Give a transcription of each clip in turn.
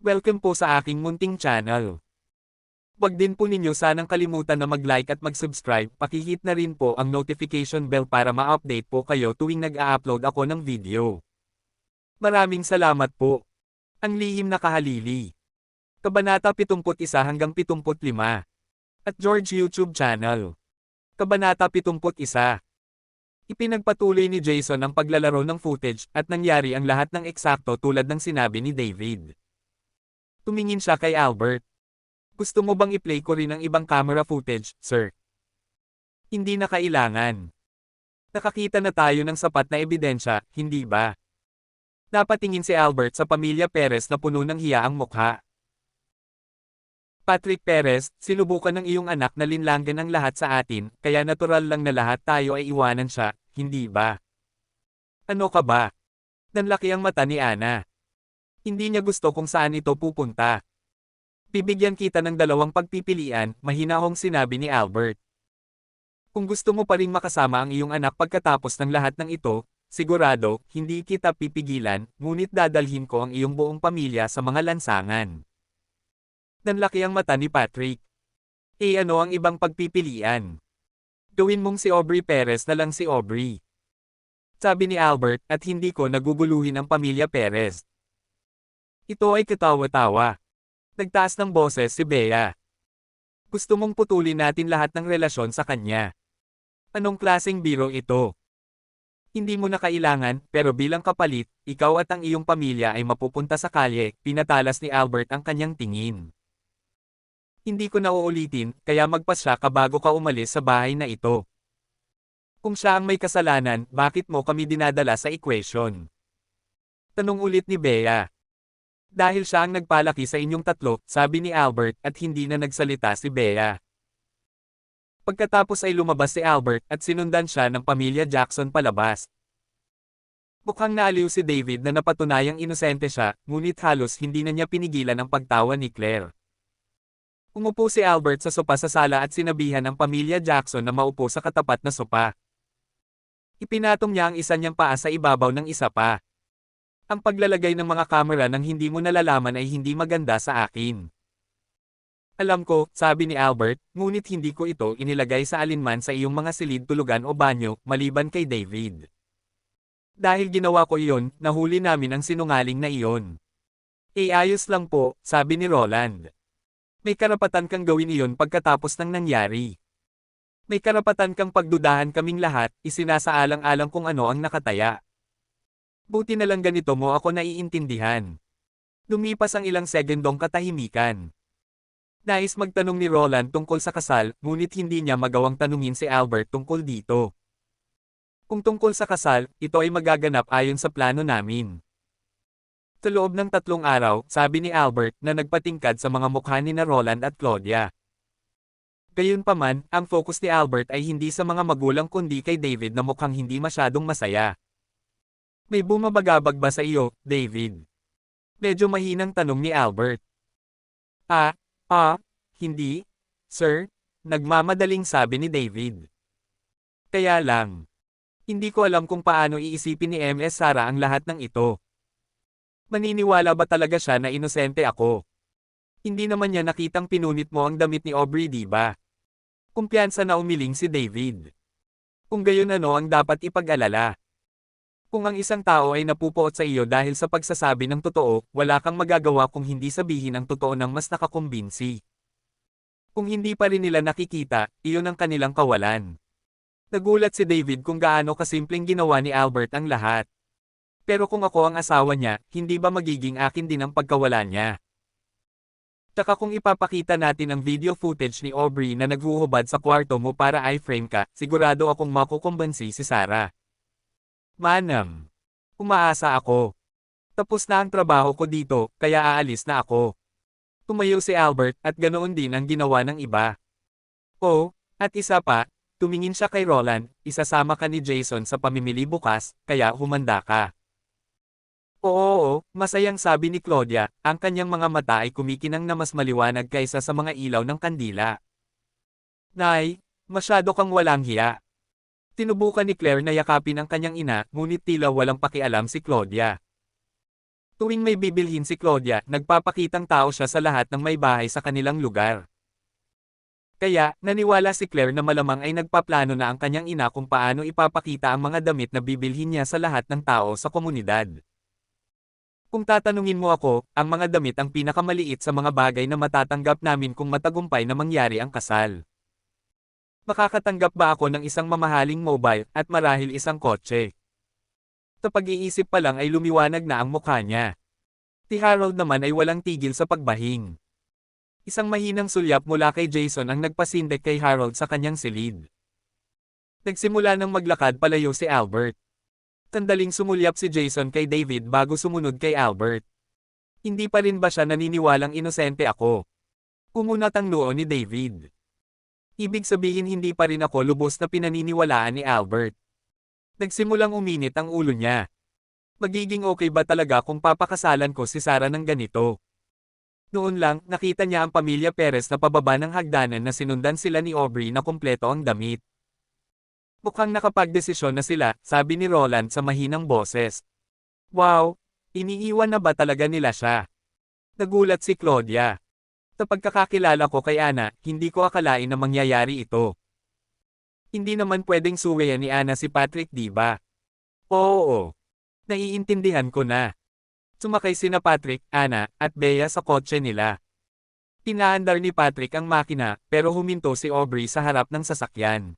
Welcome po sa aking munting channel. Huwag din po ninyo sanang kalimutan na mag-like at mag-subscribe, pakihit na rin po ang notification bell para ma-update po kayo tuwing nag-a-upload ako ng video. Maraming salamat po. Ang lihim na kahalili. Kabanata 71 hanggang 75. At George YouTube channel. Kabanata 71. Ipinagpatuloy ni Jason ang paglalaro ng footage at nangyari ang lahat ng eksakto tulad ng sinabi ni David. Tumingin siya kay Albert. Gusto mo bang i-play ko rin ang ibang camera footage, sir? Hindi na kailangan. Nakakita na tayo ng sapat na ebidensya, hindi ba? Napatingin si Albert sa pamilya Perez na puno ng hiya ang mukha. Patrick Perez, sinubukan ng iyong anak na linlanggan ang lahat sa atin, kaya natural lang na lahat tayo ay iwanan siya, hindi ba? Ano ka ba? Nanlaki ang mata ni Ana. Hindi niya gusto kung saan ito pupunta. Bibigyan kita ng dalawang pagpipilian, mahinahong sinabi ni Albert. Kung gusto mo pa ring makasama ang iyong anak pagkatapos ng lahat ng ito, sigurado, hindi kita pipigilan, ngunit dadalhin ko ang iyong buong pamilya sa mga lansangan. Nanlaki ang mata ni Patrick. Ano ang ibang pagpipilian? Gawin mong si Aubrey Perez na lang si Aubrey. Sabi ni Albert at hindi ko naguguluhin ang pamilya Perez. Ito ay katawa-tawa. Nagtaas ng boses si Bea. Gusto mong putulin natin lahat ng relasyon sa kanya. Anong klaseng biro ito? Hindi mo na kailangan, pero bilang kapalit, ikaw at ang iyong pamilya ay mapupunta sa kalye, pinatalas ni Albert ang kanyang tingin. Hindi ko na uulitin, kaya magpasya ka bago ka umalis sa bahay na ito. Kung siya ang may kasalanan, bakit mo kami dinadala sa equation? Tanong ulit ni Bea. Dahil siya ang nagpalaki sa inyong tatlo, sabi ni Albert at hindi na nagsalita si Bea. Pagkatapos ay lumabas si Albert at sinundan siya ng pamilya Jackson palabas. Mukhang naaliw si David na napatunayang inosente siya, ngunit halos hindi na niya pinigilan ang pagtawa ni Claire. Umupo si Albert sa sopa sa sala at sinabihan ang pamilya Jackson na maupo sa katapat na sopa. Ipinatong niya ang isa niyang paa sa ibabaw ng isa pa. Ang paglalagay ng mga kamera nang hindi mo nalalaman ay hindi maganda sa akin. Alam ko, sabi ni Albert, ngunit hindi ko ito inilagay sa alinman sa iyong mga silid tulugan o banyo, maliban kay David. Dahil ginawa ko iyon, nahuli namin ang sinungaling na iyon. Ayos lang po, sabi ni Roland. May karapatan kang gawin iyon pagkatapos ng nangyari. May karapatan kang pagdudahan kaming lahat, isinasaalang-alang kung ano ang nakataya. Buti na lang ganito mo ako naiintindihan. Lumipas ang ilang segundong katahimikan. Nais magtanong ni Roland tungkol sa kasal, ngunit hindi niya magawang tanungin si Albert tungkol dito. Kung tungkol sa kasal, ito ay magaganap ayon sa plano namin. Sa loob ng 3 araw, sabi ni Albert na nagpatingkad sa mga mukha ni na Roland at Claudia. Gayunpaman, ang focus ni Albert ay hindi sa mga magulang kundi kay David na mukhang hindi masyadong masaya. May bumabagabag ba sa iyo, David? Medyo mahinang tanong ni Albert. Hindi, sir, nagmamadaling sabi ni David. Kaya lang. Hindi ko alam kung paano iisipin ni Ms. Sarah ang lahat ng ito. Maniniwala ba talaga siya na inosente ako? Hindi naman niya nakitang pinunit mo ang damit ni Aubrey, di ba? Kumpiyansa na umiling si David. Kung gayon ano ang dapat ipag-alala? Kung ang isang tao ay napupuot sa iyo dahil sa pagsasabi ng totoo, wala kang magagawa kung hindi sabihin ang totoo ng mas nakakumbinsi. Kung hindi pa rin nila nakikita, iyon ang kanilang kawalan. Nagulat si David kung gaano kasimpleng ginawa ni Albert ang lahat. Pero kung ako ang asawa niya, hindi ba magiging akin din ang pagkawala niya? Tsaka kung ipapakita natin ang video footage ni Aubrey na naghuhubad sa kwarto mo para i-frame ka, sigurado akong makukumbansi si Sarah. Manam. Umaasa ako. Tapos na ang trabaho ko dito, kaya aalis na ako. Tumayo si Albert at ganoon din ang ginawa ng iba. At isa pa, tumingin siya kay Roland, isasama ka ni Jason sa pamimili bukas, kaya humanda ka. Oo, masayang sabi ni Claudia, ang kanyang mga mata ay kumikinang na mas maliwanag kaysa sa mga ilaw ng kandila. Nay, masyado kang walang hiya. Tinubukan ni Claire na yakapin ang kanyang ina, ngunit tila walang pakialam si Claudia. Tuwing may bibilhin si Claudia, nagpapakitang tao siya sa lahat ng may bahay sa kanilang lugar. Kaya, naniwala si Claire na malamang ay nagpaplano na ang kanyang ina kung paano ipapakita ang mga damit na bibilhin niya sa lahat ng tao sa komunidad. Kung tatanungin mo ako, ang mga damit ang pinakamaliit sa mga bagay na matatanggap namin kung matagumpay na mangyari ang kasal. Makakatanggap ba ako ng isang mamahaling mobile at marahil isang kotse? Sa pag-iisip pa lang ay lumiwanag na ang mukha niya. Si Harold naman ay walang tigil sa pagbahing. Isang mahinang sulyap mula kay Jason ang nagpasindek kay Harold sa kanyang silid. Nagsimula ng maglakad palayo si Albert. Sandaling sumulyap si Jason kay David bago sumunod kay Albert. Hindi pa rin ba siya naniniwalang inosente ako? Umunat ang noo ni David. Ibig sabihin hindi pa rin ako lubos na pinaniniwalaan ni Albert. Nagsimulang uminit ang ulo niya. Magiging okay ba talaga kung papakasalan ko si Sarah ng ganito? Noon lang, nakita niya ang pamilya Perez na pababa ng hagdanan na sinundan sila ni Aubrey na kumpleto ang damit. Mukhang nakapagdesisyon na sila, sabi ni Roland sa mahinang boses. Wow! Iniiwan na ba talaga nila siya? Nagulat si Claudia. Sa pagkakakilala ko kay Ana, hindi ko akalain na mangyayari ito. Hindi naman pwedeng suwayan ni Ana si Patrick, di ba? Oo. Naiintindihan ko na. Sumakay sina Patrick, Ana, at Bea sa kotse nila. Pinaandar ni Patrick ang makina, pero huminto si Aubrey sa harap ng sasakyan.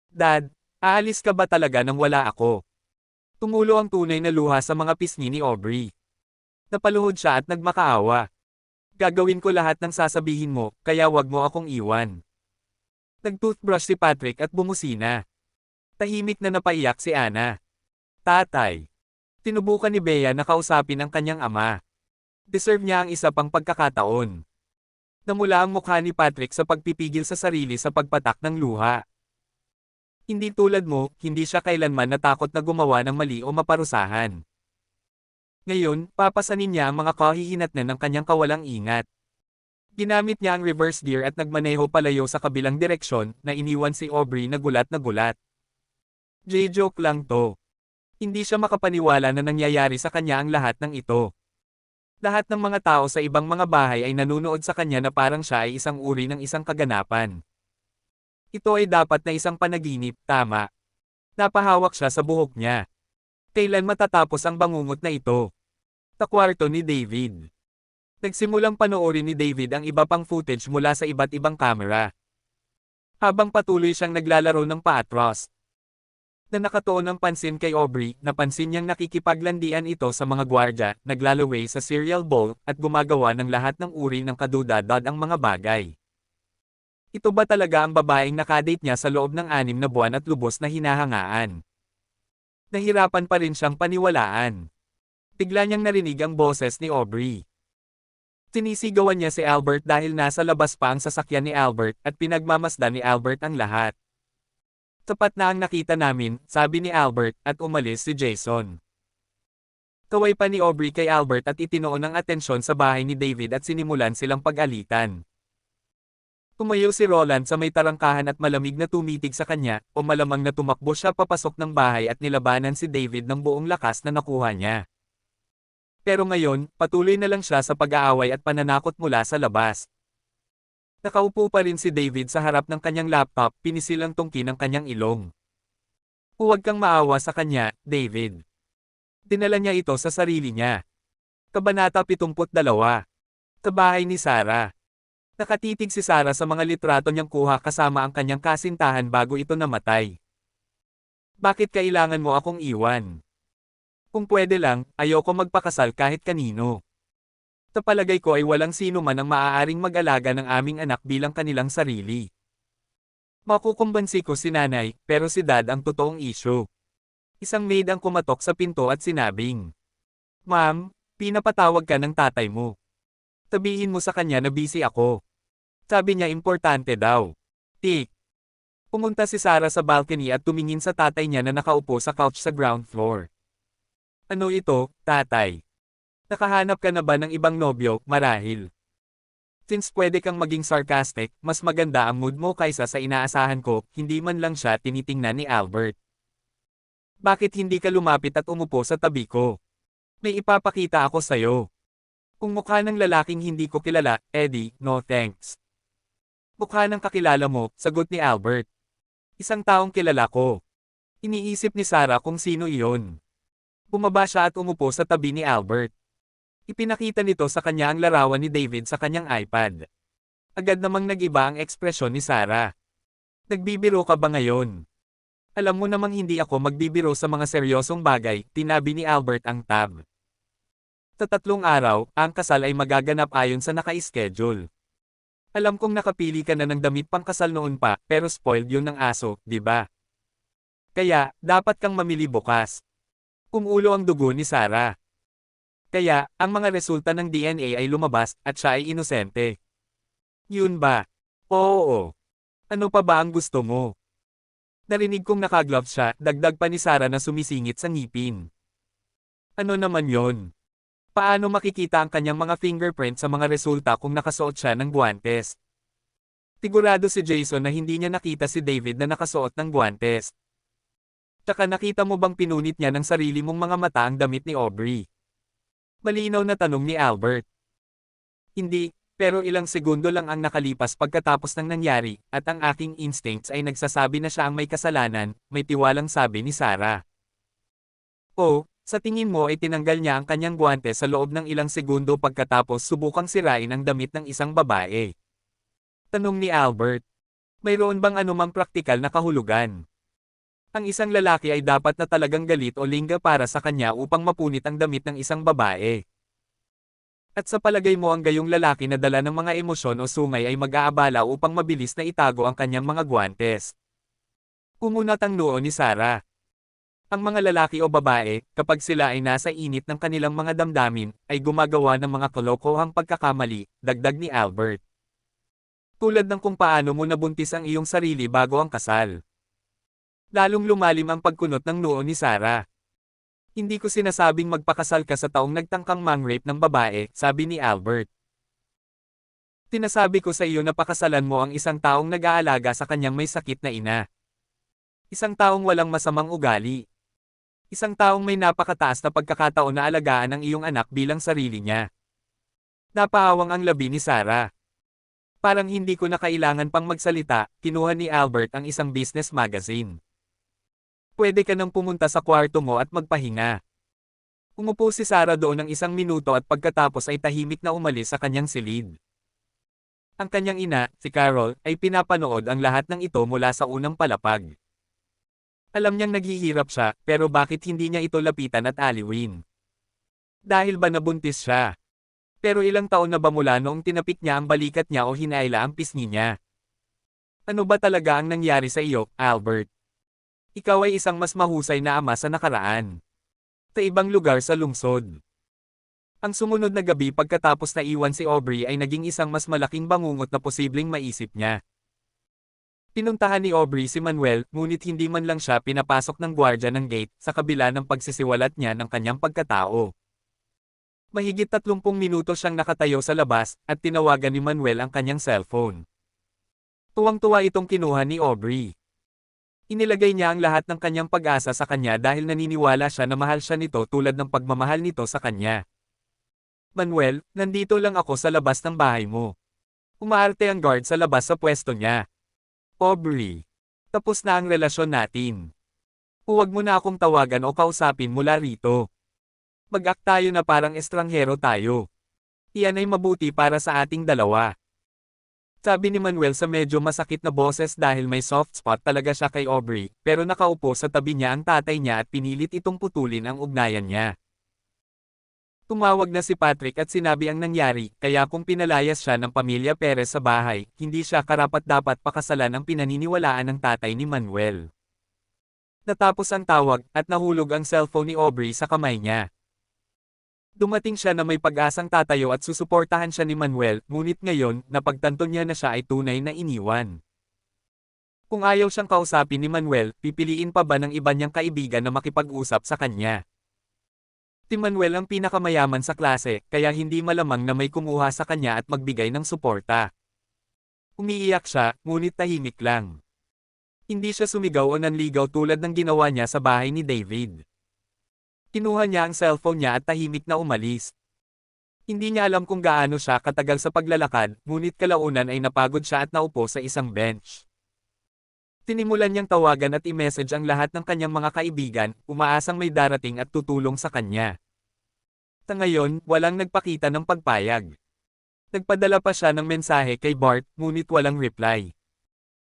Dad, aalis ka ba talaga nang wala ako? Tumulo ang tunay na luha sa mga pisngi ni Aubrey. Napaluhod siya at nagmakaawa. Gagawin ko lahat ng sasabihin mo, kaya wag mo akong iwan. Nag-toothbrush si Patrick at bumusina. Tahimik na napaiyak si Ana. Tatay. Tinubukan ni Bea na kausapin ang kanyang ama. Deserve niya ang isa pang pagkakataon. Namula ang mukha ni Patrick sa pagpipigil sa sarili sa pagpatak ng luha. Hindi tulad mo, hindi siya kailanman natakot na gumawa ng mali o maparusahan. Ngayon, papasanin niya ang mga kahihinatnan ng kanyang kawalang ingat. Ginamit niya ang reverse gear at nagmaneho palayo sa kabilang direksyon, na iniwan si Aubrey na gulat na gulat. J-joke lang to. Hindi siya makapaniwala na nangyayari sa kanya ang lahat ng ito. Lahat ng mga tao sa ibang mga bahay ay nanunood sa kanya na parang siya ay isang uri ng isang kaganapan. Ito ay dapat na isang panaginip, tama. Napahawak siya sa buhok niya. Kailan matatapos ang bangungot na ito? Sa kwarto ni David. Nagsimulang panoorin ni David ang iba pang footage mula sa iba't ibang kamera. Habang patuloy siyang naglalaro ng paatros. Na nakatuon ang pansin kay Aubrey, napansin niyang nakikipaglandian ito sa mga gwardya, naglalaway sa cereal bowl, at gumagawa ng lahat ng uri ng kadudadad ang mga bagay. Ito ba talaga ang babaeng nakadate niya sa loob ng 6 na buwan at lubos na hinahangaan? Nahirapan pa rin siyang paniwalaan. Bigla niyang narinig ang boses ni Aubrey. Sinisigawan niya si Albert dahil nasa labas pa ang sasakyan ni Albert at pinagmamasdan ni Albert ang lahat. Sapat na ang nakita namin, sabi ni Albert, at umalis si Jason. Kaway pa ni Aubrey kay Albert at itinoon ang atensyon sa bahay ni David at sinimulan silang pag-alitan. Tumayo si Roland sa may tarangkahan at malamig na tumitig sa kanya, o malamang na tumakbo siya papasok ng bahay at nilabanan si David ng buong lakas na nakuha niya. Pero ngayon, patuloy na lang siya sa pag-aaway at pananakot mula sa labas. Nakaupo pa rin si David sa harap ng kanyang laptop, pinisil ang tungkin ng kanyang ilong. Huwag kang maawa sa kanya, David. Dinala niya ito sa sarili niya. Kabanata 72. Sa bahay ni Sarah. Nakatitig si Sarah sa mga litrato niyang kuha kasama ang kanyang kasintahan bago ito namatay. Bakit kailangan mo akong iwan? Kung pwede lang, ayoko magpakasal kahit kanino. Sa palagay ko ay walang sino man ang maaaring mag-alaga ng aming anak bilang kanilang sarili. Makukumbansi ko si nanay, pero si dad ang totoong issue. Isang maid ang kumatok sa pinto at sinabing, "Ma'am, pinapatawag ka ng tatay mo. Sabihin mo sa kanya na busy ako." Sabi niya importante daw. Tik. Pumunta si Sarah sa balcony at tumingin sa tatay niya na nakaupo sa couch sa ground floor. Ano ito, tatay? Nakahanap ka na ba ng ibang nobyo, marahil? Since pwede kang maging sarcastic, mas maganda ang mood mo kaysa sa inaasahan ko, hindi man lang siya tinitingnan ni Albert. Bakit hindi ka lumapit at umupo sa tabi ko? May ipapakita ako sa'yo. Kung mukha ng lalaking hindi ko kilala, Eddie, no thanks. Mukha ng kakilala mo, sagot ni Albert. Isang taong kilala ko. Iniisip ni Sarah kung sino iyon. Bumaba siya at umupo sa tabi ni Albert. Ipinakita nito sa kanya ang larawan ni David sa kanyang iPad. Agad namang nag-iba ang ekspresyon ni Sarah. Nagbibiro ka ba ngayon? Alam mo namang hindi ako magbibiro sa mga seryosong bagay, tinabi ni Albert ang tab. Sa 3 araw, ang kasal ay magaganap ayon sa naka-schedule. Alam kong nakapili ka na ng damit pangkasal noon pa, pero spoiled yun ng aso, di ba? Kaya, dapat kang mamili bukas. Umulo ang dugo ni Sarah. Kaya, ang mga resulta ng DNA ay lumabas, at siya ay inosente. Yun ba? Oo. Ano pa ba ang gusto mo? Narinig kong nakagloves siya, dagdag pa ni Sarah na sumisingit sa ngipin. Ano naman yon? Paano makikita ang kanyang mga fingerprint sa mga resulta kung nakasuot siya ng guwantes? Sigurado si Jason na hindi niya nakita si David na nakasuot ng guwantes. Tsaka nakita mo bang pinunit niya ng sarili mong mga mata ang damit ni Aubrey? Malinaw na tanong ni Albert. Hindi, pero ilang segundo lang ang nakalipas pagkatapos ng nangyari, at ang aking instincts ay nagsasabi na siya ang may kasalanan, may tiwalang sabi ni Sarah. Oh, sa tingin mo ay tinanggal niya ang kanyang guwantes sa loob ng ilang segundo pagkatapos subukang sirain ang damit ng isang babae. Tanong ni Albert. Mayroon bang anumang praktikal na kahulugan? Ang isang lalaki ay dapat na talagang galit o lingga para sa kanya upang mapunit ang damit ng isang babae. At sa palagay mo ang gayong lalaki na dala ng mga emosyon o sungay ay mag-aabala upang mabilis na itago ang kanyang mga guwantes. Umunat ang noo ni Sarah. Ang mga lalaki o babae, kapag sila ay nasa init ng kanilang mga damdamin, ay gumagawa ng mga kalokohang pagkakamali, dagdag ni Albert. Tulad ng kung paano mo nabuntis ang iyong sarili bago ang kasal. Lalong lumalim ang pagkunot ng noo ni Sarah. Hindi ko sinasabing magpakasal ka sa taong nagtangkang mang-rape ng babae, sabi ni Albert. Tinasabi ko sa iyo na pakasalan mo ang isang taong nag-aalaga sa kanyang may sakit na ina. Isang taong walang masamang ugali. Isang taong may napakataas na pagkakataon na alagaan ang iyong anak bilang sarili niya. Napaawang ang labi ni Sarah. Parang hindi ko na kailangan pang magsalita, kinuha ni Albert ang isang business magazine. Pwede ka nang pumunta sa kwarto mo at magpahinga. Umupo si Sarah doon ng 1 minuto at pagkatapos ay tahimik na umalis sa kanyang silid. Ang kanyang ina, si Carol, ay pinapanood ang lahat ng ito mula sa unang palapag. Alam niyang naghihirap siya, pero bakit hindi niya ito lapitan at aliwin? Dahil ba nabuntis siya? Pero ilang taon na ba mula noong tinapik niya ang balikat niya o hinaila ang pisngi niya? Ano ba talaga ang nangyari sa iyo, Albert? Ikaw ay isang mas mahusay na ama sa nakaraan. Sa ibang lugar sa lungsod. Ang sumunod na gabi pagkatapos na iwan si Aubrey ay naging isang mas malaking bangungot na posibleng maisip niya. Pinuntahan ni Aubrey si Manuel, ngunit hindi man lang siya pinapasok ng gwardya ng gate, sa kabila ng pagsisiwalat niya ng kanyang pagkatao. Mahigit 30 minuto siyang nakatayo sa labas, at tinawagan ni Manuel ang kanyang cellphone. Tuwang-tuwa itong kinuha ni Aubrey. Inilagay niya ang lahat ng kanyang pag-asa sa kanya dahil naniniwala siya na mahal siya nito tulad ng pagmamahal nito sa kanya. Manuel, nandito lang ako sa labas ng bahay mo. Umaarte ang guard sa labas sa pwesto niya. Aubrey, tapos na ang relasyon natin. Huwag mo na akong tawagan o kausapin mula rito. Mag-act tayo na parang estranghero tayo. Iyan ay mabuti para sa ating dalawa. Sabi ni Manuel sa medyo masakit na boses dahil may soft spot talaga siya kay Aubrey, pero nakaupo sa tabi niya ang tatay niya at pinilit itong putulin ang ugnayan niya. Tumawag na si Patrick at sinabi ang nangyari, kaya kung pinalayas siya ng pamilya Perez sa bahay, hindi siya karapat-dapat pakasalan ang pinaniniwalaan ng tatay ni Manuel. Natapos ang tawag, at nahulog ang cellphone ni Aubrey sa kamay niya. Dumating siya na may pag-asang tatayo at susuportahan siya ni Manuel, ngunit ngayon, napagtanto niya na siya ay tunay na iniwan. Kung ayaw siyang kausapin ni Manuel, pipiliin pa ba ng iba niyang kaibigan na makipag-usap sa kanya? Si Manuel ang pinakamayaman sa klase, kaya hindi malamang na may kumuha sa kanya at magbigay ng suporta. Umiiyak siya, ngunit tahimik lang. Hindi siya sumigaw o nanligaw tulad ng ginawa niya sa bahay ni David. Kinuha niya ang cellphone niya at tahimik na umalis. Hindi niya alam kung gaano siya katagal sa paglalakad, ngunit kalaunan ay napagod siya at naupo sa isang bench. Tinimulan niyang tawagan at i-message ang lahat ng kanyang mga kaibigan, umaasang may darating at tutulong sa kanya. Ngayon, walang nagpakita ng pagpayag. Nagpadala pa siya ng mensahe kay Bart, ngunit walang reply.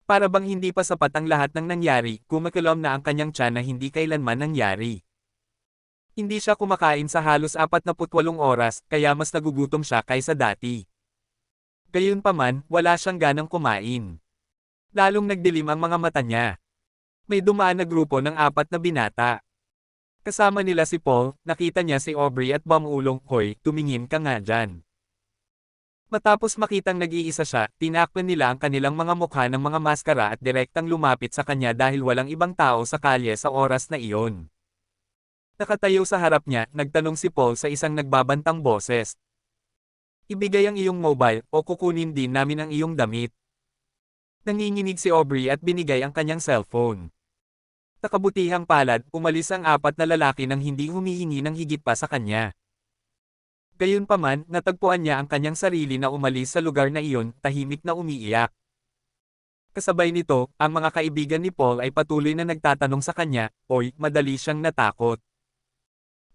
Para bang hindi pa sapat ang lahat ng nangyari, kumakilam na ang kanyang tiyan na hindi kailanman nangyari. Hindi siya kumakain sa halos 48 oras, kaya mas nagugutom siya kaysa dati. Gayunpaman, wala siyang ganang kumain. Lalong nagdilim ang mga mata niya. May dumaan na grupo ng 4 na binata. Kasama nila si Paul, nakita niya si Aubrey at bumulong, "Hoy, tumingin ka nga dyan." Matapos makitang nag-iisa siya, tinakpan nila ang kanilang mga mukha ng mga maskara at direktang lumapit sa kanya dahil walang ibang tao sa kalye sa oras na iyon. Nakatayo sa harap niya, nagtanong si Paul sa isang nagbabantang boses. "Ibigay ang iyong mobile, o kukunin din namin ang iyong damit." Nanginginig si Aubrey at binigay ang kanyang cellphone. Nakabutihang palad, umalis ang 4 na lalaki nang hindi humihingi ng higit pa sa kanya. Gayunpaman, natagpuan niya ang kanyang sarili na umalis sa lugar na iyon, tahimik na umiiyak. Kasabay nito, ang mga kaibigan ni Paul ay patuloy na nagtatanong sa kanya, "Oy, madali siyang natakot.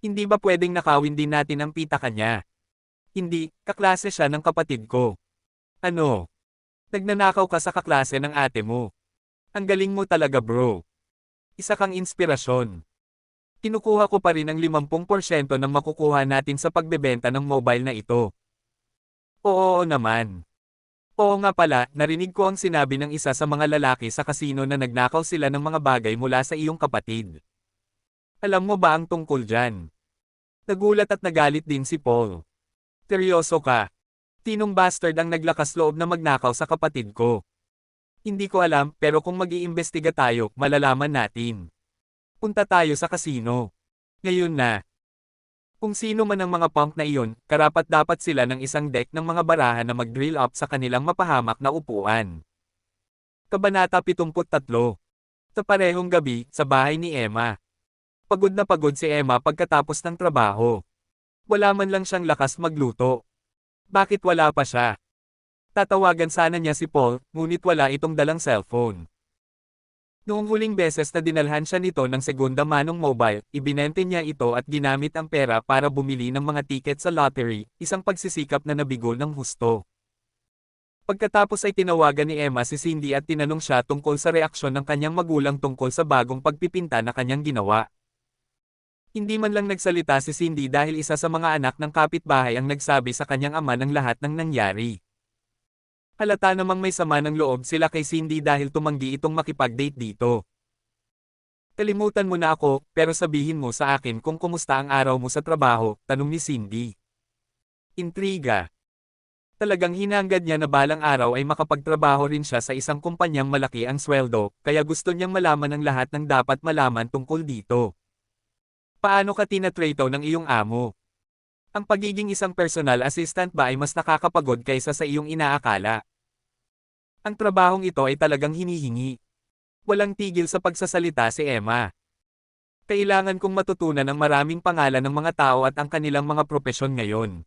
Hindi ba pwedeng nakawin din natin ang pitaka niya?" "Hindi, kaklase siya ng kapatid ko." "Ano? Nagnanakaw ka sa kaklase ng ate mo? Ang galing mo talaga bro. Isa kang inspirasyon." "Kinukuha ko pa rin ang 50% ng makukuha natin sa pagbebenta ng mobile na ito." "Oo naman. Oo nga pala, narinig ko ang sinabi ng isa sa mga lalaki sa kasino na nagnakaw sila ng mga bagay mula sa iyong kapatid. Alam mo ba ang tungkol dyan?" Nagulat at nagalit din si Paul. "Seryoso ka? Tinong bastard ang naglakas loob na magnakaw sa kapatid ko?" "Hindi ko alam, pero kung mag-iimbestiga tayo, malalaman natin. Punta tayo sa kasino. Ngayon na." Kung sino man ang mga punk na iyon, karapat-dapat sila ng isang deck ng mga barahan na mag-drill up sa kanilang mapahamak na upuan. Kabanata 73. Sa parehong gabi, sa bahay ni Emma. Pagod na pagod si Emma pagkatapos ng trabaho. Wala man lang siyang lakas magluto. Bakit wala pa siya? Tatawagan sana niya si Paul, ngunit wala itong dalang cellphone. Noong huling beses na dinalhan siya nito ng segunda manong mobile, ibinente niya ito at ginamit ang pera para bumili ng mga tiket sa lottery, isang pagsisikap na nabigo ng husto. Pagkatapos ay tinawagan ni Emma si Cindy at tinanong siya tungkol sa reaksyon ng kanyang magulang tungkol sa bagong pagpipinta na kanyang ginawa. Hindi man lang nagsalita si Cindy dahil isa sa mga anak ng kapitbahay ang nagsabi sa kanyang ama ng lahat ng nangyari. Halata namang may sama ng loob sila kay Cindy dahil tumanggi itong makipag-date dito. "Kalimutan mo na ako, pero sabihin mo sa akin kung kumusta ang araw mo sa trabaho," tanong ni Cindy. Intriga. Talagang hinangad niya na balang araw ay makapagtrabaho rin siya sa isang kumpanyang malaki ang sweldo, kaya gusto niyang malaman ang lahat ng dapat malaman tungkol dito. Paano ka tinatrato ng iyong amo? Ang pagiging isang personal assistant ba ay mas nakakapagod kaysa sa iyong inaakala? Ang trabahong ito ay talagang hinihingi. Walang tigil sa pagsasalita si Emma. Kailangan kong matutunan ang maraming pangalan ng mga tao at ang kanilang mga propesyon ngayon.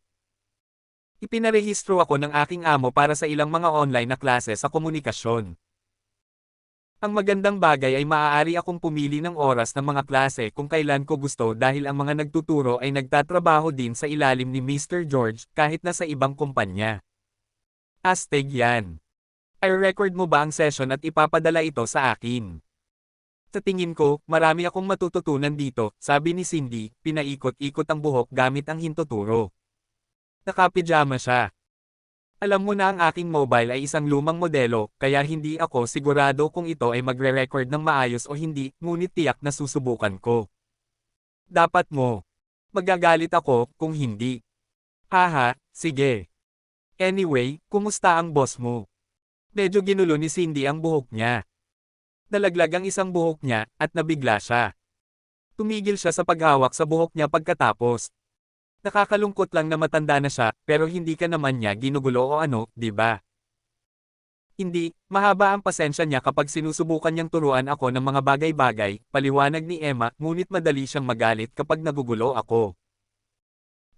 Ipinarehistro ako ng aking amo para sa ilang mga online na klase sa komunikasyon. Ang magandang bagay ay maaari akong pumili ng oras ng mga klase kung kailan ko gusto dahil ang mga nagtuturo ay nagtatrabaho din sa ilalim ni Mr. George kahit na sa ibang kumpanya. Astig yan. I-record mo ba ang session at ipapadala ito sa akin? Sa tingin ko, marami akong matututunan dito, sabi ni Cindy, pinaikot-ikot ang buhok gamit ang hintuturo. Nakapijama siya. Alam mo na ang aking mobile ay isang lumang modelo, kaya hindi ako sigurado kung ito ay magre-record ng maayos o hindi, ngunit tiyak na susubukan ko. Dapat mo. Magagalit ako, kung hindi. Haha, sige. Anyway, kumusta ang boss mo? Medyo ginulo ni Cindy ang buhok niya. Nalaglag ang isang buhok niya, at nabigla siya. Tumigil siya sa paghawak sa buhok niya pagkatapos. Nakakalungkot lang na matanda na siya, pero hindi ka naman niya ginugulo o ano, di ba? Hindi, mahaba ang pasensya niya kapag sinusubukan niyang turuan ako ng mga bagay-bagay, paliwanag ni Emma, ngunit madali siyang magalit kapag nagugulo ako.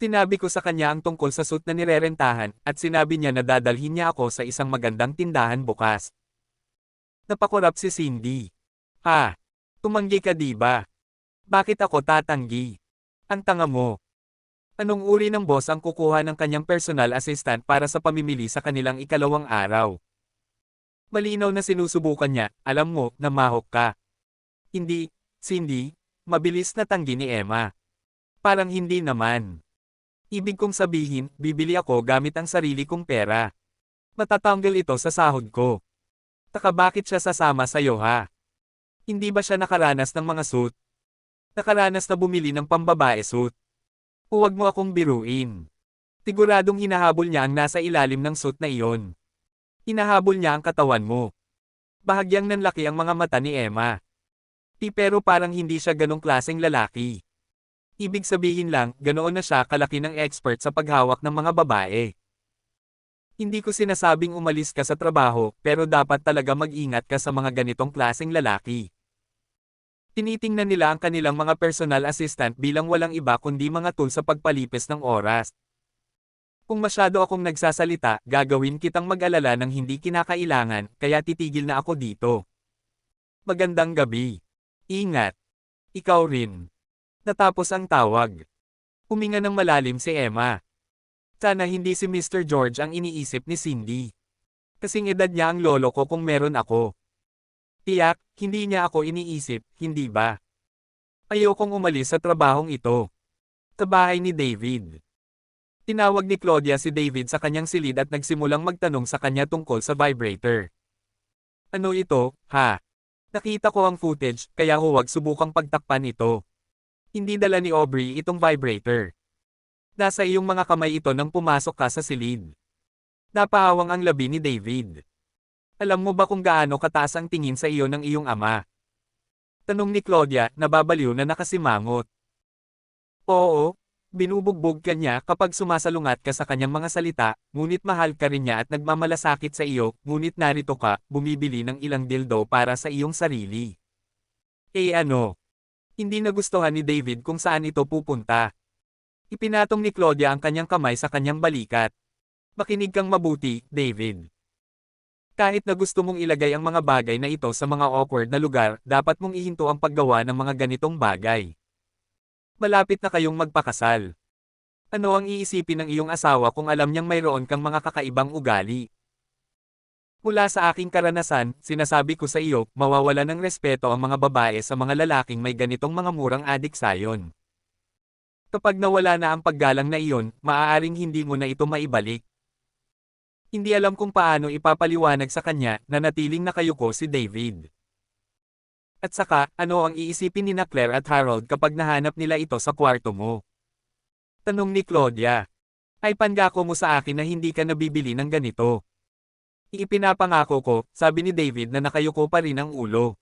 Tinabi ko sa kanya ang tungkol sa suit na nirerentahan, at sinabi niya na dadalhin niya ako sa isang magandang tindahan bukas. Napakurap si Cindy. Ah, tumanggi ka di ba? Bakit ako tatanggi? Ang tanga mo. Anong uri ng boss ang kukuha ng kanyang personal assistant para sa pamimili sa kanilang ikalawang araw? Malinaw na sinusubukan niya, alam mo, na mahok ka. Hindi, Cindy, mabilis na tanggi ni Emma. Parang hindi naman. Ibig kong sabihin, bibili ako gamit ang sarili kong pera. Matatanggal ito sa sahod ko. Taka bakit siya sasama sa'yo ha? Hindi ba siya nakaranas ng mga suit? Nakaranas na bumili ng pambabae suit? Huwag mo akong biruin. Siguradong hinahabol niya ang nasa ilalim ng suit na iyon. Hinahabol niya ang katawan mo. Bahagyang nanlaki ang mga mata ni Emma. Pero parang hindi siya ganong klaseng lalaki. Ibig sabihin lang, ganoon na siya kalaki ng expert sa paghawak ng mga babae. Hindi ko sinasabing umalis ka sa trabaho, pero dapat talaga mag-ingat ka sa mga ganitong klaseng lalaki. Tinitingnan nila ang kanilang mga personal assistant bilang walang iba kundi mga tool sa pagpalipis ng oras. Kung masyado akong nagsasalita, gagawin kitang mag-alala ng hindi kinakailangan, kaya titigil na ako dito. Magandang gabi. Ingat. Ikaw rin. Natapos ang tawag. Huminga ng malalim si Emma. Sana hindi si Mr. George ang iniisip ni Cindy. Kasing edad niya ang lolo ko kung meron ako. Tiyak, hindi niya ako iniisip, hindi ba? Ayokong umalis sa trabahong ito. Sa bahay ni David. Tinawag ni Claudia si David sa kanyang silid at nagsimulang magtanong sa kanya tungkol sa vibrator. Ano ito, ha? Nakita ko ang footage, kaya huwag subukang pagtakpan ito. Hindi dala ni Aubrey itong vibrator. Nasa iyong mga kamay ito nang pumasok ka sa silid. Napahawang ang labi ni David. Alam mo ba kung gaano kataas ang tingin sa iyo ng iyong ama? Tanong ni Claudia, nababaliw na nakasimangot. Oo. Binubugbog ka niya kapag sumasalungat ka sa kanyang mga salita, ngunit mahal ka rin niya at nagmamalasakit sa iyo, ngunit narito ka, bumibili ng ilang dildo para sa iyong sarili. Ano? Hindi nagustuhan ni David kung saan ito pupunta. Ipinatong ni Claudia ang kanyang kamay sa kanyang balikat. Makinig kang mabuti, David. Kahit na gusto mong ilagay ang mga bagay na ito sa mga awkward na lugar, dapat mong ihinto ang paggawa ng mga ganitong bagay. Malapit na kayong magpakasal. Ano ang iisipin ng iyong asawa kung alam niyang mayroon kang mga kakaibang ugali? Mula sa aking karanasan, sinasabi ko sa iyo, mawawala ng respeto ang mga babae sa mga lalaking may ganitong mga murang adiksayon. Kapag nawala na ang paggalang na iyon, maaaring hindi mo na ito maibalik. Hindi alam kung paano ipapaliwanag sa kanya na natiling nakayuko si David. At saka, ano ang iisipin ni Claire at Harold kapag nahanap nila ito sa kwarto mo? Tanong ni Claudia. Ay pangako mo sa akin na hindi ka nabibili ng ganito. Ipinapangako ko, sabi ni David na nakayuko pa rin ang ulo.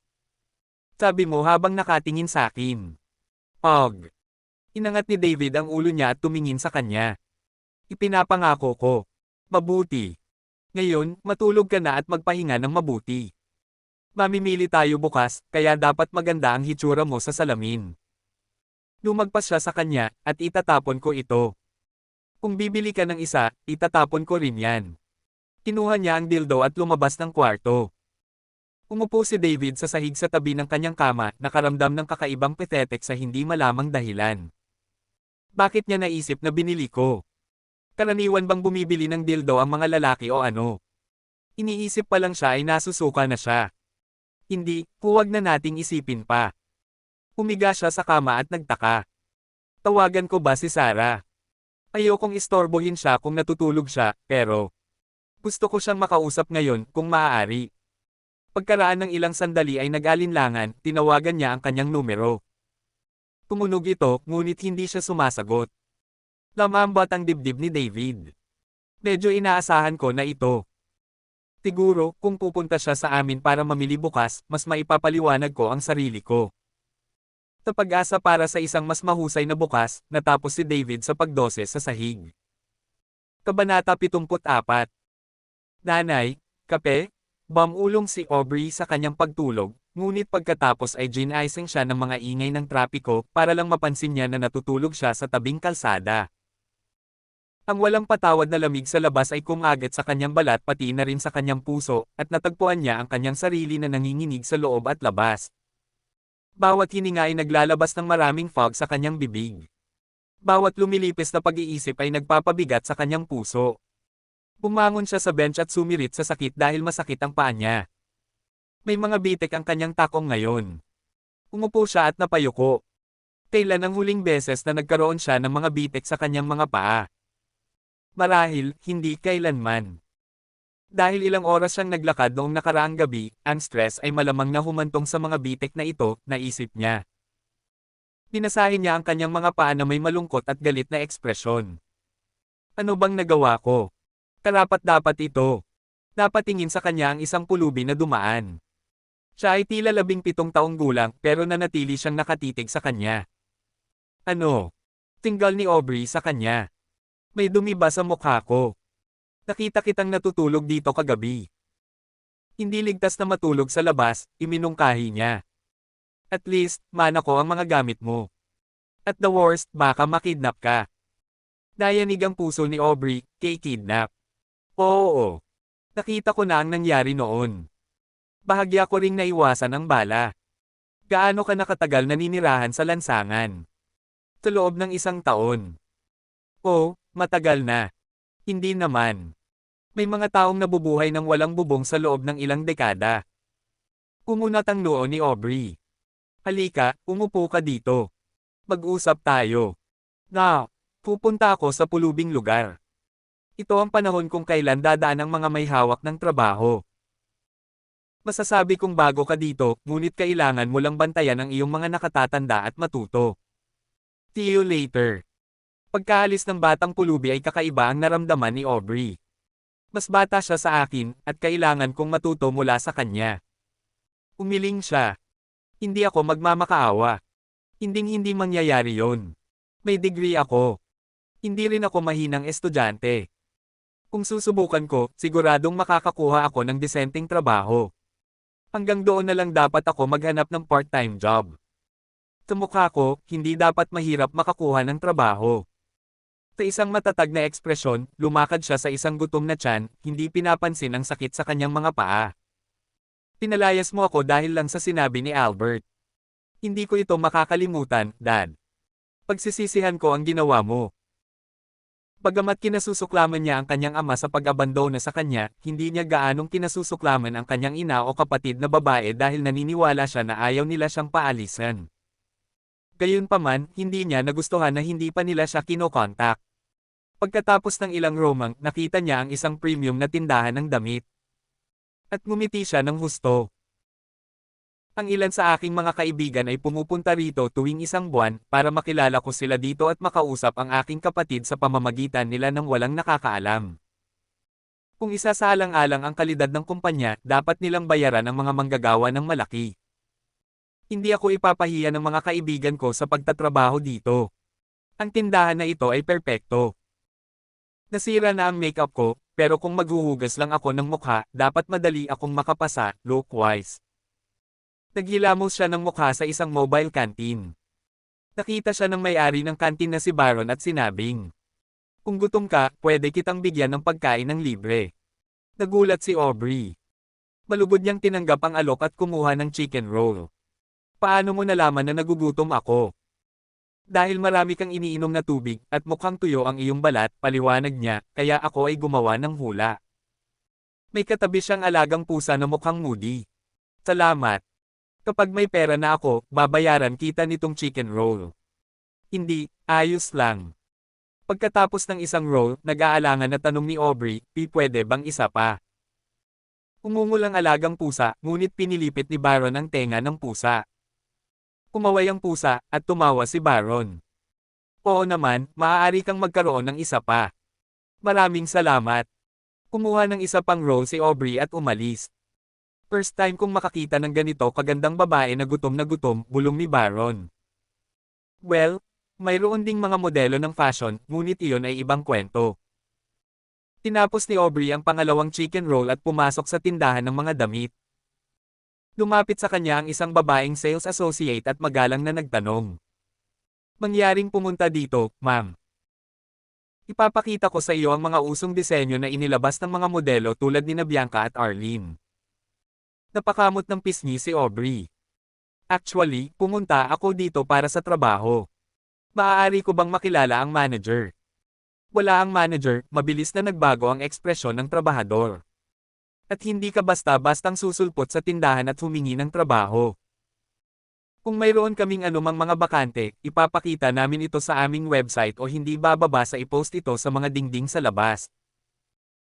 Sabi mo habang nakatingin sa akin. Og. Inangat ni David ang ulo niya at tumingin sa kanya. Ipinapangako ko. Mabuti. Ngayon, matulog ka na at magpahinga ng mabuti. Mamimili tayo bukas, kaya dapat maganda ang hitsura mo sa salamin. Lumagpas siya sa kanya, at itatapon ko ito. Kung bibili ka ng isa, itatapon ko rin yan. Kinuha niya ang dildo at lumabas ng kwarto. Umupo si David sa sahig sa tabi ng kanyang kama, nakaramdam ng kakaibang pathetic sa hindi malamang dahilan. Bakit niya naisip na binili ko? Karaniwan bang bumibili ng dildo ang mga lalaki o ano? Iniisip pa lang siya ay nasusuka na siya. Hindi, huwag na nating isipin pa. Humiga siya sa kama at nagtaka. Tawagan ko ba si Sarah? Ayokong istorbohin siya kung natutulog siya, pero gusto ko siyang makausap ngayon kung maaari. Pagkaraan ng ilang sandali ay nag-alinlangan, tinawagan niya ang kanyang numero. Tumunog ito, ngunit hindi siya sumasagot. Lamambat ang dibdib ni David. Medyo inaasahan ko na ito. Siguro, kung pupunta siya sa amin para mamili bukas, mas maipapaliwanag ko ang sarili ko. Sa pag-asa para sa isang mas mahusay na bukas, natapos si David sa pagdose sa sahig. Kabanata 74. Nanay, kape? Bumulong si Aubrey sa kanyang pagtulog, ngunit pagkatapos ay ginising siya ng mga ingay ng trapiko para lang mapansin niya na natutulog siya sa tabing kalsada. Ang walang patawad na lamig sa labas ay kumagat sa kanyang balat pati na rin sa kanyang puso, at natagpuan niya ang kanyang sarili na nanginginig sa loob at labas. Bawat hininga ay naglalabas ng maraming fog sa kanyang bibig. Bawat lumilipis na pag-iisip ay nagpapabigat sa kanyang puso. Bumangon siya sa bench at sumirit sa sakit dahil masakit ang paa niya. May mga bitik ang kanyang takong ngayon. Umupo siya at napayuko. Kailan ang huling beses na nagkaroon siya ng mga bitik sa kanyang mga paa? Marahil, hindi kailanman. Dahil ilang oras siyang naglakad noong nakaraang gabi, ang stress ay malamang na humantong sa mga bitik na ito, naisip niya. Binasahin niya ang kanyang mga paa na may malungkot at galit na ekspresyon. Ano bang nagawa ko? Karapat-dapat ito. Napatingin sa kanya ang isang pulubi na dumaan. Siya ay tila 17 taong gulang pero nanatili siyang nakatitig sa kanya. Ano? Tinggal ni Aubrey sa kanya. May dumi ba sa mukha ko? Nakita kitang natutulog dito kagabi. Hindi ligtas na matulog sa labas, iminungkahi niya. At least, mana ko ang mga gamit mo. At the worst, baka makidnap ka. Nayanig ang puso ni Aubrey, kay kidnap. Oo. Nakita ko na ang nangyari noon. Bahagya ko ring naiwasan ang bala. Gaano ka nakatagal naninirahan sa lansangan? Sa loob ng 1 taon. Oh, matagal na. Hindi naman. May mga taong nabubuhay ng walang bubong sa loob ng ilang dekada. Umunat ang noo ni Aubrey. Halika, umupo ka dito. Mag-usap tayo. Pupunta ako sa pulubing lugar. Ito ang panahon kung kailan dadaan ang mga may hawak ng trabaho. Masasabi kong bago ka dito, ngunit kailangan mo lang bantayan ang iyong mga nakatatanda at matuto. See you later. Pagkaalis ng batang pulubi ay kakaiba ang naramdaman ni Aubrey. Mas bata siya sa akin, at kailangan kong matuto mula sa kanya. Umiling siya. Hindi ako magmamakaawa. Hinding-hindi mangyayari yon. May degree ako. Hindi rin ako mahinang estudyante. Kung susubukan ko, siguradong makakakuha ako ng disenteng trabaho. Hanggang doon na lang dapat ako maghanap ng part-time job. Sa mukha ko, hindi dapat mahirap makakuha ng trabaho. Sa isang matatag na ekspresyon, lumakad siya sa isang gutom na tiyan, hindi pinapansin ang sakit sa kanyang mga paa. Pinalayas mo ako dahil lang sa sinabi ni Albert. Hindi ko ito makakalimutan, Dad. Pagsisisihan ko ang ginawa mo. Bagamat kinasusuklaman niya ang kanyang ama sa pag-abandona sa kanya, hindi niya gaanong kinasusuklaman ang kanyang ina o kapatid na babae dahil naniniwala siya na ayaw nila siyang paalisan. Gayunpaman, hindi niya nagustuhan na hindi pa nila siya kinokontak. Pagkatapos ng ilang romang, nakita niya ang isang premium na tindahan ng damit. At ngumiti siya ng husto. Ang ilan sa aking mga kaibigan ay pumupunta rito tuwing 1 buwan para makilala ko sila dito at makausap ang aking kapatid sa pamamagitan nila ng walang nakakaalam. Kung isasaalang-alang ang kalidad ng kumpanya, dapat nilang bayaran ang mga manggagawa ng malaki. Hindi ako ipapahiya ng mga kaibigan ko sa pagtatrabaho dito. Ang tindahan na ito ay perpekto. Nasira na ang makeup ko, pero kung maghuhugas lang ako ng mukha, dapat madali akong makapasa, look-wise. Naghilamos siya ng mukha sa isang mobile canteen. Nakita siya ng may-ari ng canteen na si Baron at sinabing, "Kung gutom ka, pwede kitang bigyan ng pagkain ng libre." Nagulat si Aubrey. Malubod niyang tinanggap ang alok at kumuha ng chicken roll. Paano mo nalaman na nagugutom ako? Dahil marami kang iniinom na tubig, at mukhang tuyo ang iyong balat, paliwanag niya, kaya ako ay gumawa ng hula. May katabi siyang alagang pusa na mukhang moody. Salamat. Kapag may pera na ako, babayaran kita nitong chicken roll. Hindi, ayos lang. Pagkatapos ng isang roll, nag-aalangan na tanong ni Aubrey, pwede bang isa pa? Umungol ang alagang pusa, ngunit pinilipit ni Baron ang tenga ng pusa. Kumaway ang pusa, at tumawa si Baron. Oo naman, maaari kang magkaroon ng isa pa. Maraming salamat. Kumuha ng isa pang roll si Aubrey at umalis. First time kong makakita ng ganito kagandang babae na gutom, bulong ni Baron. Well, mayroon ding mga modelo ng fashion, ngunit iyon ay ibang kwento. Tinapos ni Aubrey ang pangalawang chicken roll at pumasok sa tindahan ng mga damit. Lumapit sa kanya ang isang babaeng sales associate at magalang na nagtanong. Mangyaring pumunta dito, ma'am. Ipapakita ko sa iyo ang mga usong disenyo na inilabas ng mga modelo tulad ni Bianca at Arlene. Napakamot ng pisngi si Aubrey. Actually, pumunta ako dito para sa trabaho. Maaari ko bang makilala ang manager? Wala ang manager, mabilis na nagbago ang ekspresyon ng trabahador. At hindi ka basta-bastang susulpot sa tindahan at humingi ng trabaho. Kung mayroon kaming anumang mga bakante, ipapakita namin ito sa aming website o hindi bababa sa i-post ito sa mga dingding sa labas.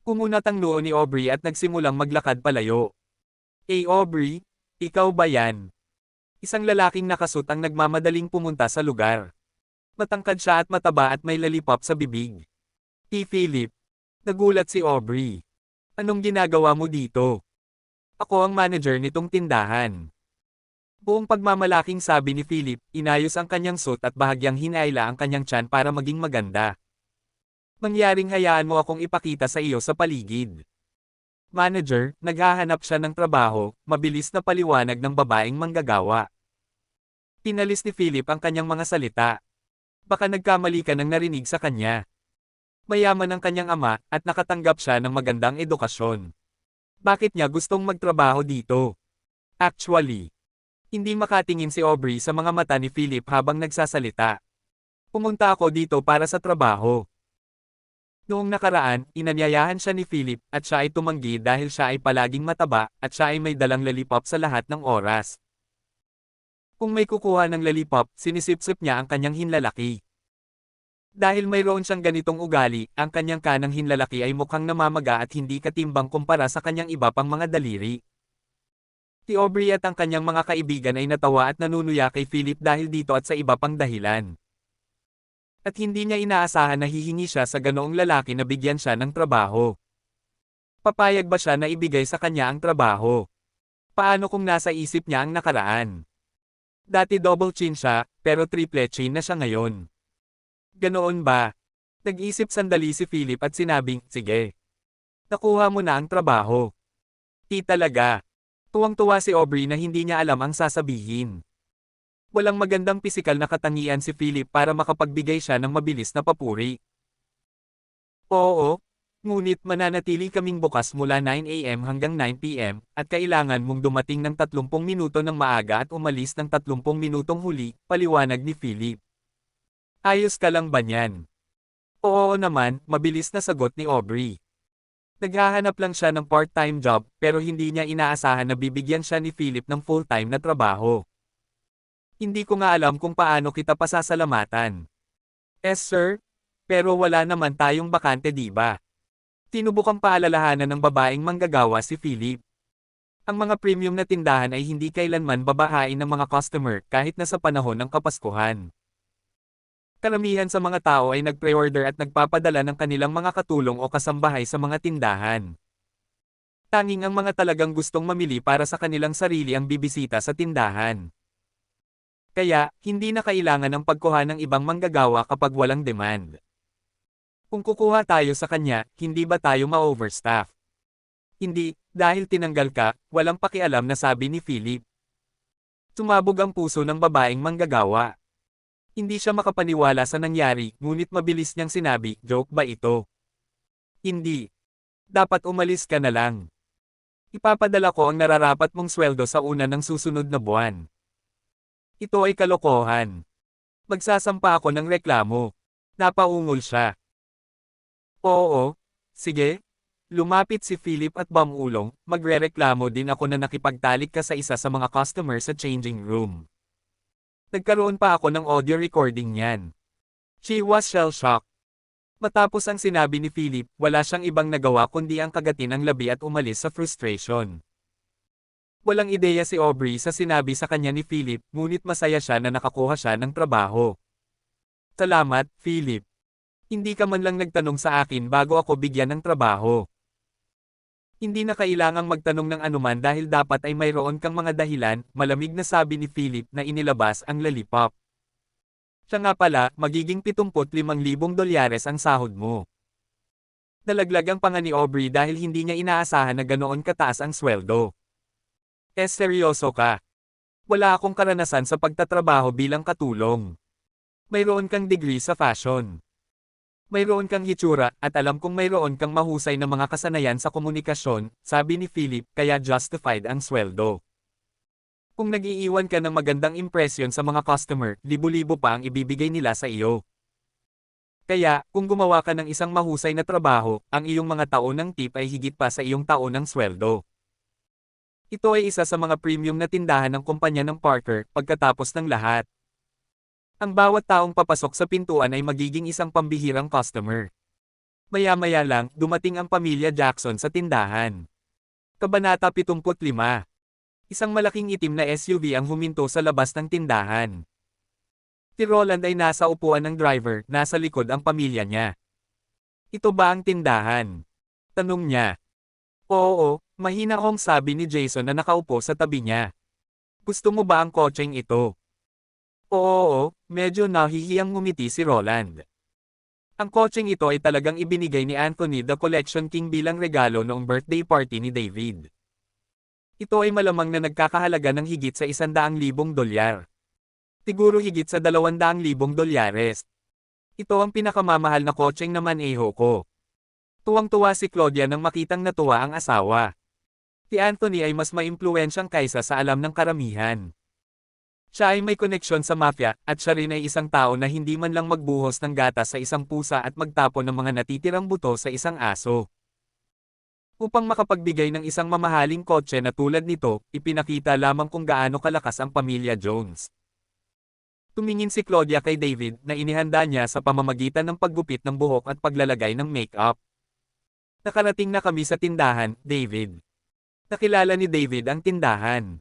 Kumunat ang noo ni Aubrey at nagsimulang maglakad palayo. Aubrey, ikaw ba yan? Isang lalaking nakasut ang nagmamadaling pumunta sa lugar. Matangkad siya at mataba at may lollipop sa bibig. Philip. Nagulat si Aubrey. Anong ginagawa mo dito? Ako ang manager nitong tindahan. Buong pagmamalaking sabi ni Philip, inayos ang kanyang suit at bahagyang hinaila ang kanyang tiyan para maging maganda. Mangyaring hayaan mo akong ipakita sa iyo sa paligid. Manager, naghahanap siya ng trabaho, mabilis na paliwanag ng babaeng manggagawa. Pinalis ni Philip ang kanyang mga salita. Baka nagkamali ka nang narinig sa kanya. Mayaman ang kanyang ama, at nakatanggap siya ng magandang edukasyon. Bakit niya gustong magtrabaho dito? Actually, hindi makatingin si Aubrey sa mga mata ni Philip habang nagsasalita. Pumunta ako dito para sa trabaho. Noong nakaraan, inanyayahan siya ni Philip, at siya ay tumanggi dahil siya ay palaging mataba, at siya ay may dalang lollipop sa lahat ng oras. Kung may kukuha ng lollipop, sinisipsip niya ang kanyang hinlalaki. Dahil mayroon siyang ganitong ugali, ang kanyang kanang hinlalaki ay mukhang namamaga at hindi katimbang kumpara sa kanyang iba pang mga daliri. Si Aubrey at ang kanyang mga kaibigan ay natawa at nanunuya kay Philip dahil dito at sa iba pang dahilan. At hindi niya inaasahan na hihingi siya sa ganoong lalaki na bigyan siya ng trabaho. Papayag ba siya na ibigay sa kanya ang trabaho? Paano kung nasa isip niya ang nakaraan? Dati double chin siya, pero triple chin na siya ngayon. Ganoon ba? Nag-isip sandali si Philip at sinabing, sige. Nakuha mo na ang trabaho. Di talaga. Tuwang-tuwa si Aubrey na hindi niya alam ang sasabihin. Walang magandang pisikal na katangian si Philip para makapagbigay siya ng mabilis na papuri. Oo, ngunit mananatili kaming bukas mula 9 AM hanggang 9 PM, at kailangan mong dumating ng 30 minuto ng maaga at umalis ng 30 minutong huli, paliwanag ni Philip. Ayos ka lang ba niyan? Oo naman, mabilis na sagot ni Aubrey. Naghahanap lang siya ng part-time job, pero hindi niya inaasahan na bibigyan siya ni Philip ng full-time na trabaho. Hindi ko nga alam kung paano kita pasasalamatan. Sir, pero wala naman tayong bakante di ba? Tinubukang paalalahanan ng babaeng manggagawa si Philip. Ang mga premium na tindahan ay hindi kailanman babahain ng mga customer kahit na sa panahon ng Kapaskuhan. Karamihan sa mga tao ay nag-pre-order at nagpapadala ng kanilang mga katulong o kasambahay sa mga tindahan. Tanging ang mga talagang gustong mamili para sa kanilang sarili ang bibisita sa tindahan. Kaya, hindi na kailangan ng pagkuha ng ibang manggagawa kapag walang demand. Kung kukuha tayo sa kanya, hindi ba tayo ma-overstaff? Hindi, dahil tinanggal ka, walang pakialam na sabi ni Philip. Sumabog ang puso ng babaeng manggagawa. Hindi siya makapaniwala sa nangyari, ngunit mabilis niyang sinabi, joke ba ito? Hindi. Dapat umalis ka na lang. Ipapadala ko ang nararapat mong sweldo sa una ng susunod na buwan. Ito ay kalokohan. Magsasampa ako ng reklamo. Napaungol siya. Oo, sige. Lumapit si Philip at bumulong, magrereklamo din ako na nakipagtalik ka sa isa sa mga customer sa changing room. Nagkaroon pa ako ng audio recording niyan. She was shell-shocked. Matapos ang sinabi ni Philip, wala siyang ibang nagawa kundi ang kagatin ang labi at umalis sa frustration. Walang ideya si Aubrey sa sinabi sa kanya ni Philip, ngunit masaya siya na nakakuha siya ng trabaho. Salamat, Philip. Hindi ka man lang nagtanong sa akin bago ako bigyan ng trabaho. Hindi na kailangang magtanong ng anuman dahil dapat ay mayroon kang mga dahilan, malamig na sabi ni Philip na inilabas ang lollipop. Siya nga pala, magiging $75,000 ang sahod mo. Nalaglag ang panga ni Aubrey dahil hindi niya inaasahan na ganoon kataas ang sweldo. Seryoso ka? Wala akong karanasan sa pagtatrabaho bilang katulong. Mayroon kang degree sa fashion. Mayroon kang hitsura, at alam kong mayroon kang mahusay na mga kasanayan sa komunikasyon, sabi ni Philip, kaya justified ang sweldo. Kung nag-iiwan ka ng magandang impresyon sa mga customer, libo-libo pa ang ibibigay nila sa iyo. Kaya, kung gumawa ka ng isang mahusay na trabaho, ang iyong mga taon ng tip ay higit pa sa iyong taon ng sweldo. Ito ay isa sa mga premium na tindahan ng kumpanya ng Parker, pagkatapos ng lahat. Ang bawat taong papasok sa pintuan ay magiging isang pambihirang customer. Maya-maya lang, dumating ang pamilya Jackson sa tindahan. Kabanata 75. Isang malaking itim na SUV ang huminto sa labas ng tindahan. Si Roland ay nasa upuan ng driver, nasa likod ang pamilya niya. Ito ba ang tindahan? Tanong niya. Oo, mahina akong sabi ni Jason na nakaupo sa tabi niya. Gusto mo ba ang kotseng ito? Oo, medyo nahihiyang ngumiti si Roland. Ang kotseng ito ay talagang ibinigay ni Anthony the Collection King bilang regalo noong birthday party ni David. Ito ay malamang na nagkakahalaga ng higit sa $100,000. Siguro higit sa $200,000. Ito ang pinakamamahal na kotseng na maneho ko. Tuwang-tuwa si Claudia nang makitang natuwa ang asawa. Si Anthony ay mas maimpluwensyang kaysa sa alam ng karamihan. Siya ay may koneksyon sa mafia, at siya rin ay isang tao na hindi man lang magbuhos ng gatas sa isang pusa at magtapon ng mga natitirang buto sa isang aso. Upang makapagbigay ng isang mamahaling kotse na tulad nito, ipinakita lamang kung gaano kalakas ang pamilya Jones. Tumingin si Claudia kay David na inihanda niya sa pamamagitan ng paggupit ng buhok at paglalagay ng make-up. Nakarating na kami sa tindahan, David. Nakilala ni David ang tindahan.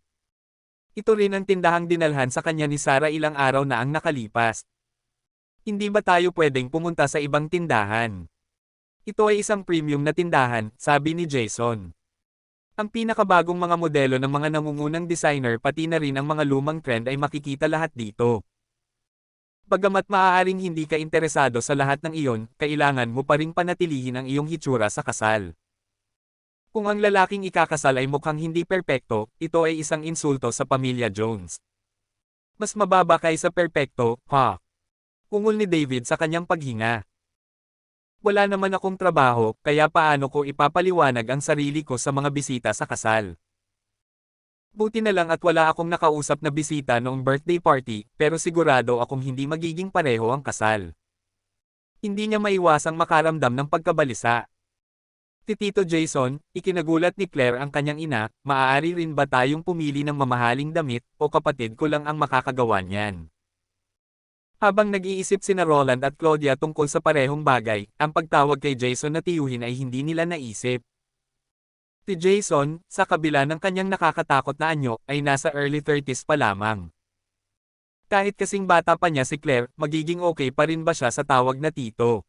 Ito rin ang tindahang dinalhan sa kanya ni Sarah ilang araw na ang nakalipas. Hindi ba tayo pwedeng pumunta sa ibang tindahan? Ito ay isang premium na tindahan, sabi ni Jason. Ang pinakabagong mga modelo ng mga nangungunang designer pati na rin ang mga lumang trend ay makikita lahat dito. Bagamat maaaring hindi ka interesado sa lahat ng iyon, kailangan mo pa ring panatilihin ang iyong hitsura sa kasal. Kung ang lalaking ikakasal ay mukhang hindi perpekto, ito ay isang insulto sa pamilya Jones. Mas mababa kaysa perpekto, ha? Ungol ni David sa kanyang paghinga. Wala naman akong trabaho, kaya paano ko ipapaliwanag ang sarili ko sa mga bisita sa kasal? Buti na lang at wala akong nakausap na bisita noong birthday party, pero sigurado akong hindi magiging pareho ang kasal. Hindi niya maiwasang makaramdam ng pagkabalisa. Si Tito Jason, ikinagulat ni Claire ang kanyang ina, maaari rin ba tayong pumili ng mamahaling damit, o kapatid ko lang ang makakagawa niyan? Habang nag-iisip sina Roland at Claudia tungkol sa parehong bagay, ang pagtawag kay Jason na tiyuhin ay hindi nila naisip. Si Jason, sa kabila ng kanyang nakakatakot na anyo, ay nasa early 30s pa lamang. Kahit kasing bata pa niya si Claire, magiging okay pa rin ba siya sa tawag na tito?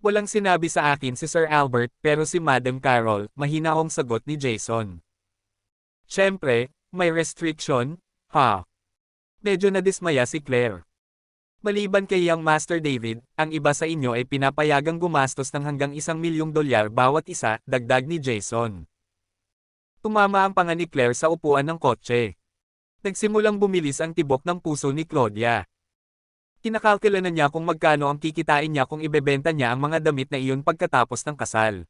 Walang sinabi sa akin si Sir Albert, pero si Madam Carol, mahina akong sagot ni Jason. Siyempre, may restriction, ha? Medyo nadismaya si Claire. Maliban kay Young Master David, ang iba sa inyo ay pinapayagang gumastos ng hanggang $1,000,000 bawat isa, dagdag ni Jason. Tumama ang panga ni Claire sa upuan ng kotse. Nagsimulang bumilis ang tibok ng puso ni Claudia. Kinakalkula na niya kung magkano ang kikitain niya kung ibebenta niya ang mga damit na iyon pagkatapos ng kasal.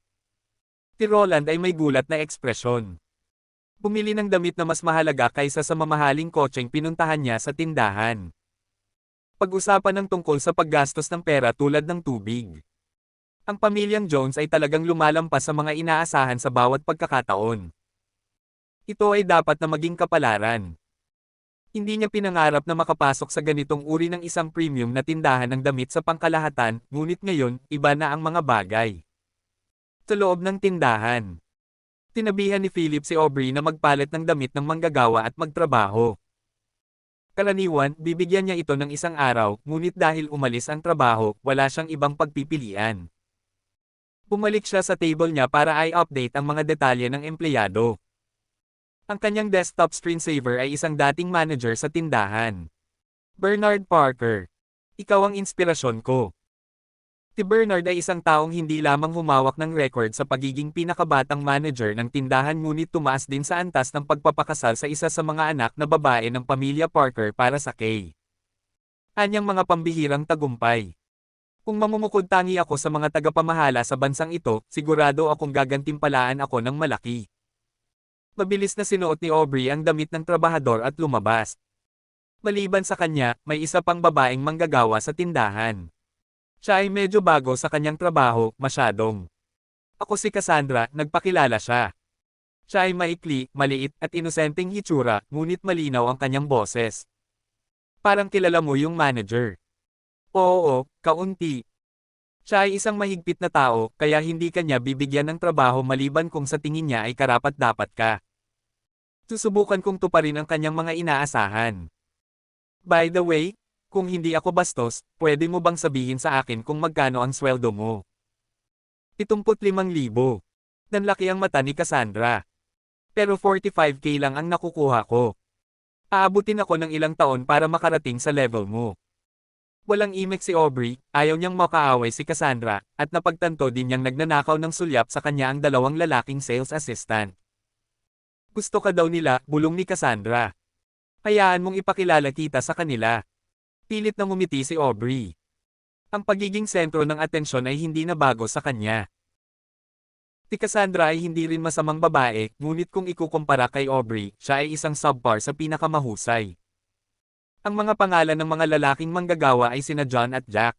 Si Roland ay may gulat na ekspresyon. Bumili ng damit na mas mahalaga kaysa sa mamahaling kotseng pinuntahan niya sa tindahan. Pag-usapan ng tungkol sa paggastos ng pera tulad ng tubig. Ang pamilyang Jones ay talagang lumalampas sa mga inaasahan sa bawat pagkakataon. Ito ay dapat na maging kapalaran. Hindi niya pinangarap na makapasok sa ganitong uri ng isang premium na tindahan ng damit sa pangkalahatan, ngunit ngayon, iba na ang mga bagay. Sa loob ng tindahan, tinabihan ni Philip si Aubrey na magpalit ng damit ng manggagawa at magtrabaho. Karaniwan, bibigyan niya ito ng isang araw, ngunit dahil umalis ang trabaho, wala siyang ibang pagpipilian. Bumalik siya sa table niya para i-update ang mga detalye ng empleyado. Ang kanyang desktop screensaver ay isang dating manager sa tindahan. Bernard Parker. Ikaw ang inspirasyon ko. Si Bernard ay isang taong hindi lamang humawak ng record sa pagiging pinakabatang manager ng tindahan ngunit tumaas din sa antas ng pagpapakasal sa isa sa mga anak na babae ng pamilya Parker para sa Kay. Anyang mga pambihirang tagumpay. Kung mamumukod tangi ako sa mga tagapamahala sa bansang ito, sigurado akong gagantimpalaan ako ng malaki. Mabilis na sinuot ni Aubrey ang damit ng trabahador at lumabas. Maliban sa kanya, may isa pang babaeng manggagawa sa tindahan. Siya ay medyo bago sa kanyang trabaho, masyadong. Ako si Cassandra, nagpakilala siya. Siya ay maikli, maliit, at inosenteng hitsura, ngunit malinaw ang kanyang boses. Parang kilala mo yung manager. Oo, kaunti. Siya ay isang mahigpit na tao, kaya hindi kanya bibigyan ng trabaho maliban kung sa tingin niya ay karapat-dapat ka. Susubukan kong tuparin ang kanyang mga inaasahan. By the way, kung hindi ako bastos, pwede mo bang sabihin sa akin kung magkano ang sweldo mo? 75,000. Nanlaki ang mata ni Cassandra. Pero 45K lang ang nakukuha ko. Aabutin ako ng ilang taon para makarating sa level mo. Walang imek si Aubrey, ayaw niyang makaaway si Cassandra, at napagtanto din niyang nagnanakaw ng sulyap sa kanya ang dalawang lalaking sales assistant. Gusto ka daw nila, bulong ni Cassandra. Hayaan mong ipakilala kita sa kanila. Pilit na ngumiti si Aubrey. Ang pagiging sentro ng atensyon ay hindi na bago sa kanya. Si Cassandra ay hindi rin masamang babae, ngunit kung ikukumpara kay Aubrey, siya ay isang subpar sa pinakamahusay. Ang mga pangalan ng mga lalaking manggagawa ay sina John at Jack.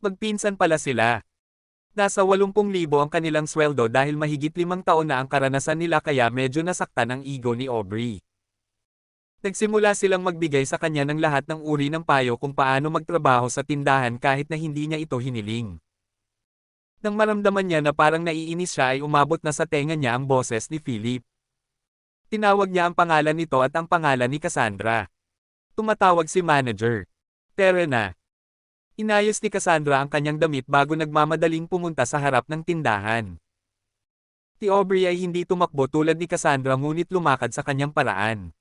Magpinsan pala sila. Nasa 80,000 ang kanilang sweldo dahil mahigit 5 taon na ang karanasan nila kaya medyo nasaktan ang ego ni Aubrey. Nagsimula silang magbigay sa kanya ng lahat ng uri ng payo kung paano magtrabaho sa tindahan kahit na hindi niya ito hiniling. Nang maramdaman niya na parang naiinis siya ay umabot na sa tenga niya ang boses ni Philip. Tinawag niya ang pangalan nito at ang pangalan ni Cassandra. Tumatawag si manager. Tara na. Inayos ni Cassandra ang kanyang damit bago nagmamadaling pumunta sa harap ng tindahan. Si Aubrey ay hindi tumakbo tulad ni Cassandra ngunit lumakad sa kanyang paraan.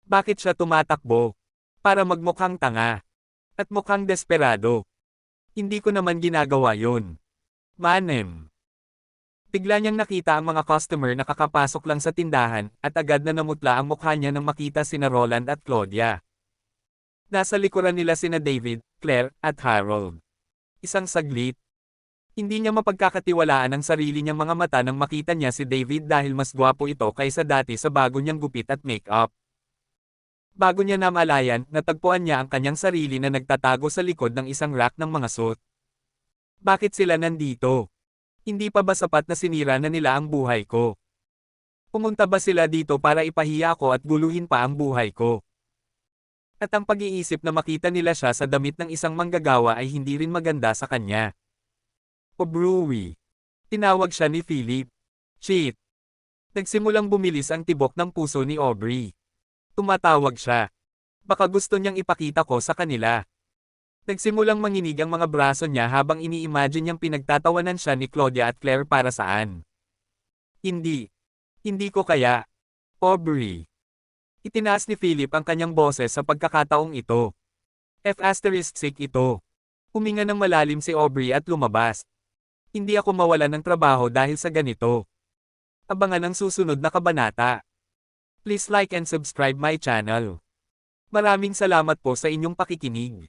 Bakit siya tumatakbo? Para magmukhang tanga. At mukhang desperado. Hindi ko naman ginagawa yon. Manem. Bigla niyang nakita ang mga customer na kakapasok lang sa tindahan, at agad na namutla ang mukha niya nang makita sina Roland at Claudia. Nasa likuran nila sina David, Claire, at Harold. Isang saglit. Hindi niya mapagkakatiwalaan ang sarili niyang mga mata nang makita niya si David dahil mas gwapo ito kaysa dati sa bago niyang gupit at make-up. Bago niya namalayan, natagpuan niya ang kanyang sarili na nagtatago sa likod ng isang rack ng mga suit. Bakit sila nandito? Hindi pa ba sapat na sinira na nila ang buhay ko? Pumunta ba sila dito para ipahiya ko at guluhin pa ang buhay ko? At ang pag-iisip na makita nila siya sa damit ng isang manggagawa ay hindi rin maganda sa kanya. Aubrey. Tinawag siya ni Philip. Shit. Nagsimulang bumilis ang tibok ng puso ni Aubrey. Tumatawag siya. Baka gusto niyang ipakita ko sa kanila. Nagsimulang manginig ang mga braso niya habang ini-imagine niyang pinagtatawanan siya ni Claudia at Claire para saan. Hindi. Hindi ko kaya. Aubrey. Itinaas ni Philip ang kanyang boses sa pagkakataong ito. F*** ito. Huminga ng malalim si Aubrey at lumabas. Hindi ako mawalan ng trabaho dahil sa ganito. Abangan ang susunod na kabanata. Please like and subscribe my channel. Maraming salamat po sa inyong pakikinig.